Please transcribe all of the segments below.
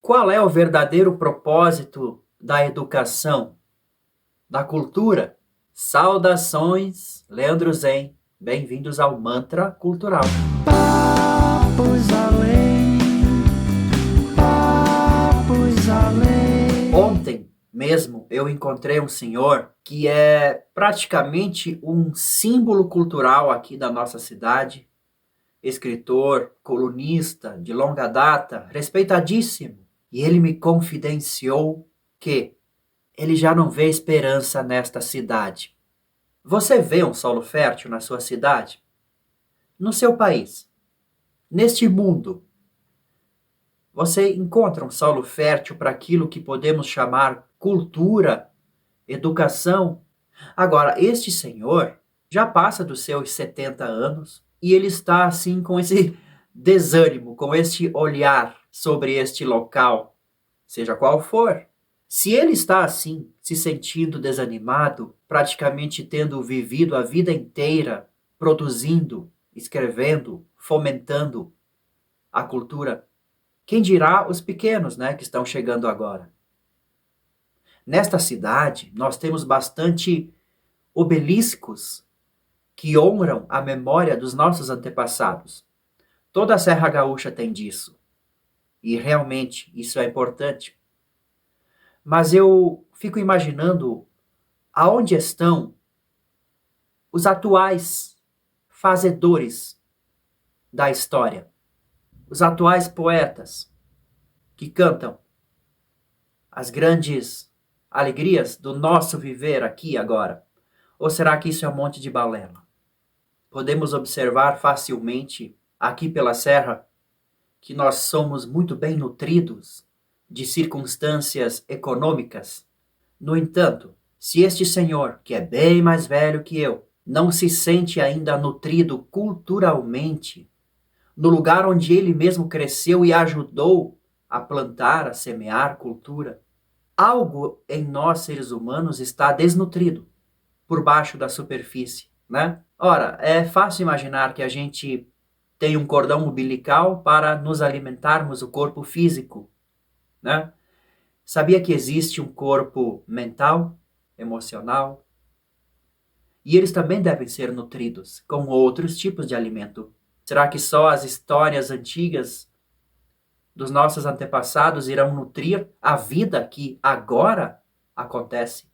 Qual é o verdadeiro propósito da educação, da cultura? Saudações, Leandro Zen. Bem-vindos ao Mantra Cultural. Papos além, papos além. Ontem mesmo eu encontrei um senhor que é praticamente um símbolo cultural aqui da nossa cidade. Escritor, colunista de longa data, respeitadíssimo. E ele me confidenciou que ele já não vê esperança nesta cidade. Você vê um solo fértil na sua cidade? No seu país? Neste mundo? Você encontra um solo fértil para aquilo que podemos chamar cultura, educação? Agora, este senhor já passa dos seus 70 anos e ele está assim com esse desânimo, com este olhar sobre este local, seja qual for. Se ele está assim, se sentindo desanimado, praticamente tendo vivido a vida inteira produzindo, escrevendo, fomentando a cultura, quem dirá os pequenos, né, que estão chegando agora? Nesta cidade, nós temos bastante obeliscos que honram a memória dos nossos antepassados. Toda a Serra Gaúcha tem disso. E realmente isso é importante. Mas eu fico imaginando aonde estão os atuais fazedores da história, os atuais poetas que cantam as grandes alegrias do nosso viver aqui agora. Ou será que isso é um monte de balela? Podemos observar facilmente aqui pela serra que nós somos muito bem nutridos de circunstâncias econômicas. No entanto, se este senhor, que é bem mais velho que eu, não se sente ainda nutrido culturalmente, no lugar onde ele mesmo cresceu e ajudou a plantar, a semear cultura, algo em nós seres humanos está desnutrido por baixo da superfície, né? Ora, é fácil imaginar que a gente tem um cordão umbilical para nos alimentarmos o corpo físico, né? Sabia que existe um corpo mental, emocional? E eles também devem ser nutridos com outros tipos de alimento. Será que só as histórias antigas dos nossos antepassados irão nutrir a vida que agora acontece?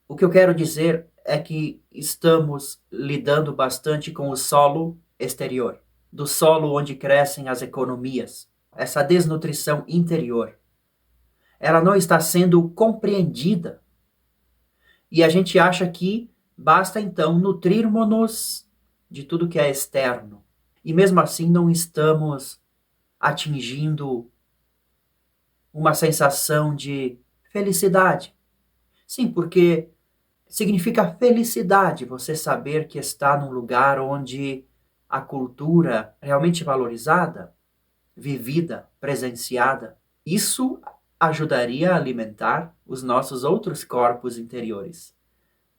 O que eu quero dizer é que estamos lidando bastante com o solo exterior, do solo onde crescem as economias, essa desnutrição interior. Ela não está sendo compreendida. E a gente acha que basta então nutrirmos-nos de tudo que é externo. E mesmo assim não estamos atingindo uma sensação de felicidade. Sim, porque significa felicidade você saber que está num lugar onde a cultura é realmente valorizada, vivida, presenciada. Isso ajudaria a alimentar os nossos outros corpos interiores.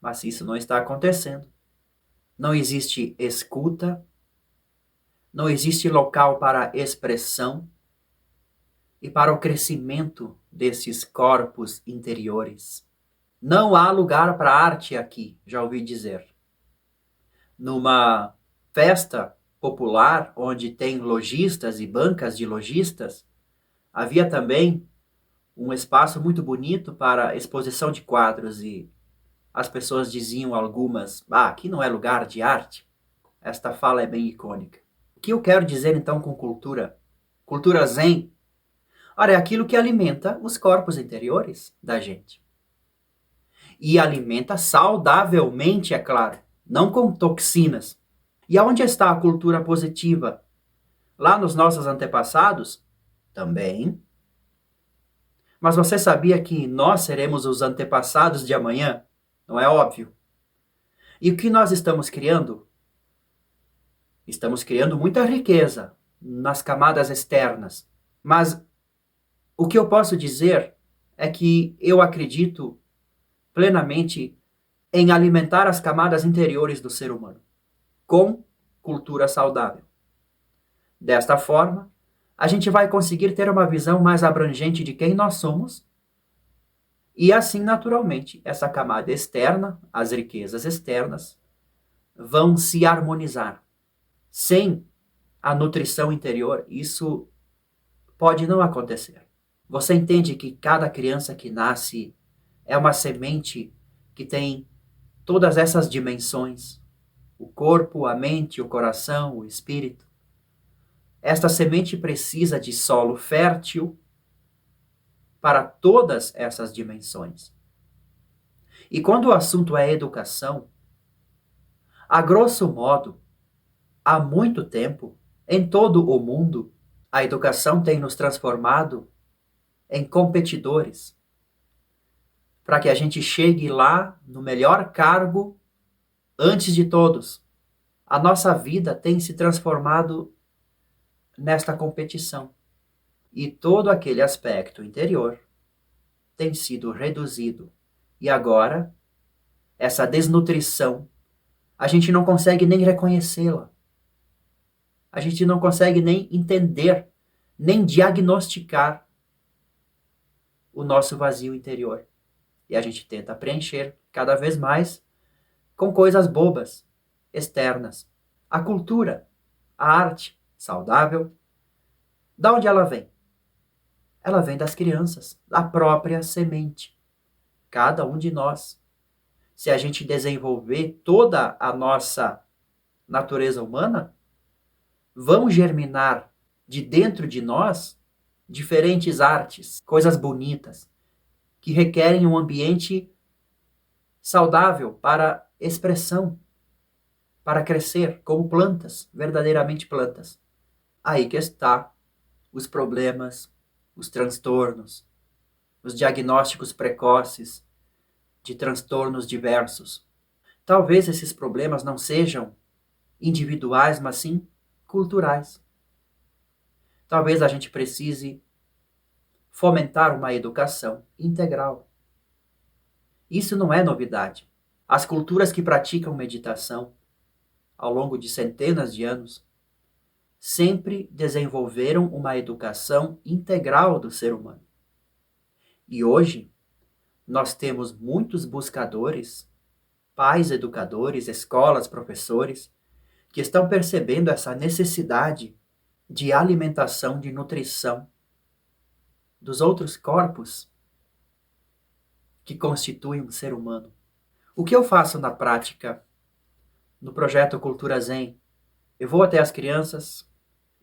Mas isso não está acontecendo. Não existe escuta, não existe local para expressão e para o crescimento desses corpos interiores. Não há lugar para arte aqui, já ouvi dizer. Numa festa popular onde tem lojistas e bancas de lojistas, havia também um espaço muito bonito para exposição de quadros e as pessoas diziam algumas, aqui não é lugar de arte. Esta fala é bem icônica. O que eu quero dizer então com cultura? Cultura zen? Ora, é aquilo que alimenta os corpos interiores da gente. E alimenta saudavelmente, é claro, não com toxinas. E aonde está a cultura positiva? Lá nos nossos antepassados? Também. Mas você sabia que nós seremos os antepassados de amanhã? Não é óbvio? E o que nós estamos criando? Estamos criando muita riqueza nas camadas externas. Mas o que eu posso dizer é que eu acredito plenamente em alimentar as camadas interiores do ser humano com cultura saudável. Desta forma, a gente vai conseguir ter uma visão mais abrangente de quem nós somos e assim, naturalmente, essa camada externa, as riquezas externas, vão se harmonizar. Sem a nutrição interior, isso pode não acontecer. Você entende que cada criança que nasce é uma semente que tem todas essas dimensões: o corpo, a mente, o coração, o espírito. Esta semente precisa de solo fértil para todas essas dimensões. E quando o assunto é educação, a grosso modo, há muito tempo, em todo o mundo, a educação tem nos transformado em competidores, para que a gente chegue lá no melhor cargo antes de todos. A nossa vida tem se transformado nesta competição. E todo aquele aspecto interior tem sido reduzido. E agora, essa desnutrição, a gente não consegue nem reconhecê-la. A gente não consegue nem entender, nem diagnosticar o nosso vazio interior. E a gente tenta preencher cada vez mais com coisas bobas, externas. A cultura, a arte saudável, da onde ela vem? Ela vem das crianças, da própria semente. Cada um de nós. Se a gente desenvolver toda a nossa natureza humana, vão germinar de dentro de nós diferentes artes, coisas bonitas, que requerem um ambiente saudável para expressão, para crescer como plantas, verdadeiramente plantas. Aí que está os problemas, os transtornos, os diagnósticos precoces de transtornos diversos. Talvez esses problemas não sejam individuais, mas sim culturais. Talvez a gente precise fomentar uma educação integral. Isso não é novidade. As culturas que praticam meditação ao longo de centenas de anos sempre desenvolveram uma educação integral do ser humano. E hoje, nós temos muitos buscadores, pais educadores, escolas, professores, que estão percebendo essa necessidade de alimentação, de nutrição dos outros corpos que constituem um ser humano. O que eu faço na prática no projeto Cultura Zen? Eu vou até as crianças,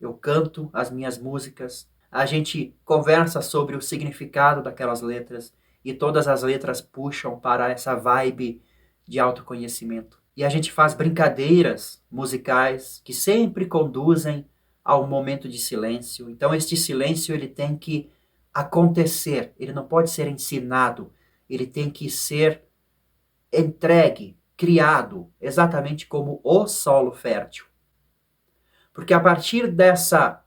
eu canto as minhas músicas, a gente conversa sobre o significado daquelas letras e todas as letras puxam para essa vibe de autoconhecimento. E a gente faz brincadeiras musicais que sempre conduzem ao momento de silêncio. Então este silêncio ele tem que acontecer, ele não pode ser ensinado, ele tem que ser entregue, criado, exatamente como o solo fértil. Porque a partir dessa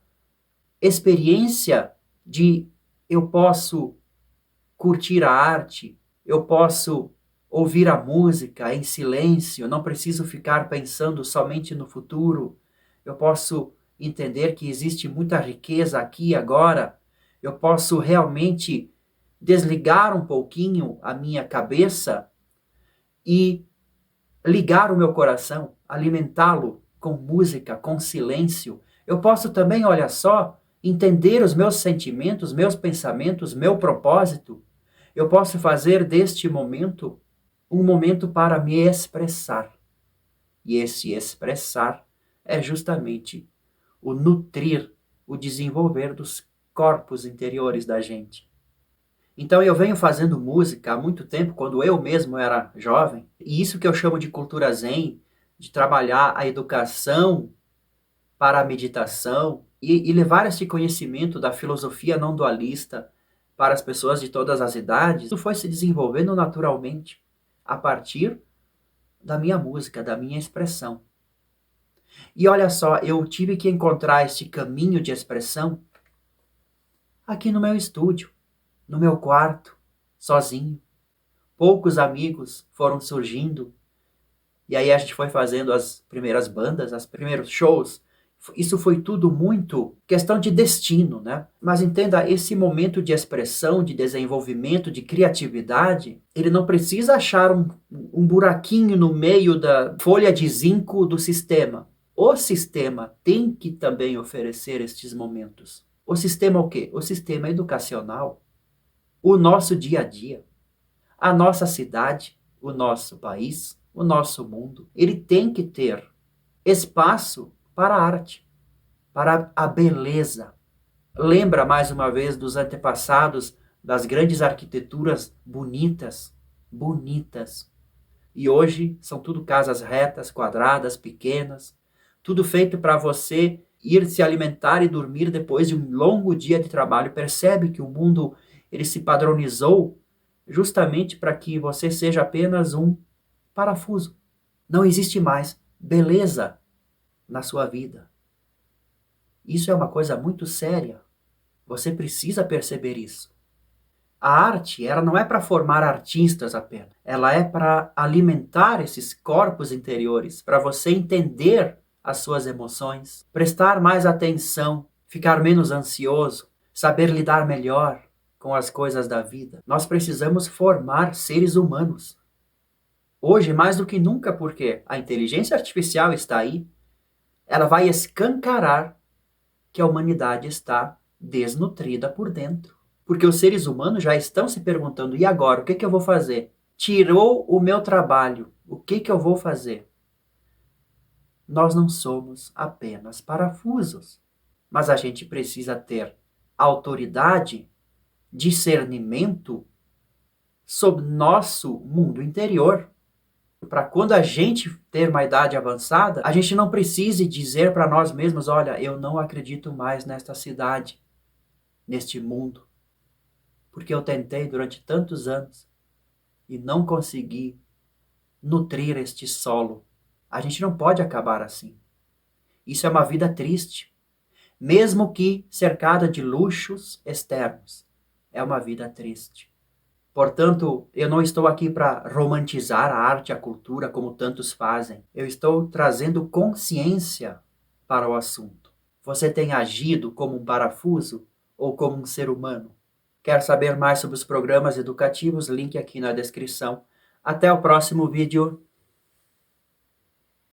experiência de eu posso curtir a arte, eu posso ouvir a música em silêncio, não preciso ficar pensando somente no futuro, eu posso entender que existe muita riqueza aqui e agora, eu posso realmente desligar um pouquinho a minha cabeça e ligar o meu coração, alimentá-lo com música, com silêncio. Eu posso também, olha só, entender os meus sentimentos, meus pensamentos, meu propósito. Eu posso fazer deste momento um momento para me expressar. E esse expressar é justamente o nutrir, o desenvolver dos corpos interiores da gente. Então eu venho fazendo música há muito tempo, quando eu mesmo era jovem, e isso que eu chamo de cultura zen, de trabalhar a educação para a meditação e levar este conhecimento da filosofia não dualista para as pessoas de todas as idades, isso foi se desenvolvendo naturalmente a partir da minha música, da minha expressão. E olha só, eu tive que encontrar este caminho de expressão aqui no meu estúdio, no meu quarto, sozinho. Poucos amigos foram surgindo, e aí a gente foi fazendo as primeiras bandas, os primeiros shows, Isso foi tudo muito questão de destino, né? Mas entenda, esse momento de expressão, de desenvolvimento, de criatividade, ele não precisa achar um buraquinho no meio da folha de zinco do sistema. O sistema tem que também oferecer estes momentos. O sistema o quê? O sistema educacional, o nosso dia a dia, a nossa cidade, o nosso país, o nosso mundo. Ele tem que ter espaço para a arte, para a beleza. Lembra mais uma vez dos antepassados, das grandes arquiteturas bonitas, bonitas. E hoje são tudo casas retas, quadradas, pequenas, tudo feito para você ir se alimentar e dormir depois de um longo dia de trabalho. Percebe que o mundo ele se padronizou justamente para que você seja apenas um parafuso. Não existe mais beleza na sua vida. Isso é uma coisa muito séria. Você precisa perceber isso. A arte, ela não é para formar artistas apenas. Ela é para alimentar esses corpos interiores, para você entender as suas emoções, prestar mais atenção, ficar menos ansioso, saber lidar melhor com as coisas da vida. Nós precisamos formar seres humanos. Hoje, mais do que nunca, porque a inteligência artificial está aí, ela vai escancarar que a humanidade está desnutrida por dentro. Porque os seres humanos já estão se perguntando, e agora, o que eu vou fazer? Tirou o meu trabalho, o que eu vou fazer? Nós não somos apenas parafusos, mas a gente precisa ter autoridade, discernimento sobre nosso mundo interior. Para quando a gente ter uma idade avançada, a gente não precise dizer para nós mesmos, olha, eu não acredito mais nesta cidade, neste mundo, porque eu tentei durante tantos anos e não consegui nutrir este solo. A gente não pode acabar assim. Isso é uma vida triste, mesmo que cercada de luxos externos. É uma vida triste. Portanto, eu não estou aqui para romantizar a arte e a cultura como tantos fazem. Eu estou trazendo consciência para o assunto. Você tem agido como um parafuso ou como um ser humano? Quer saber mais sobre os programas educativos? Link aqui na descrição. Até o próximo vídeo.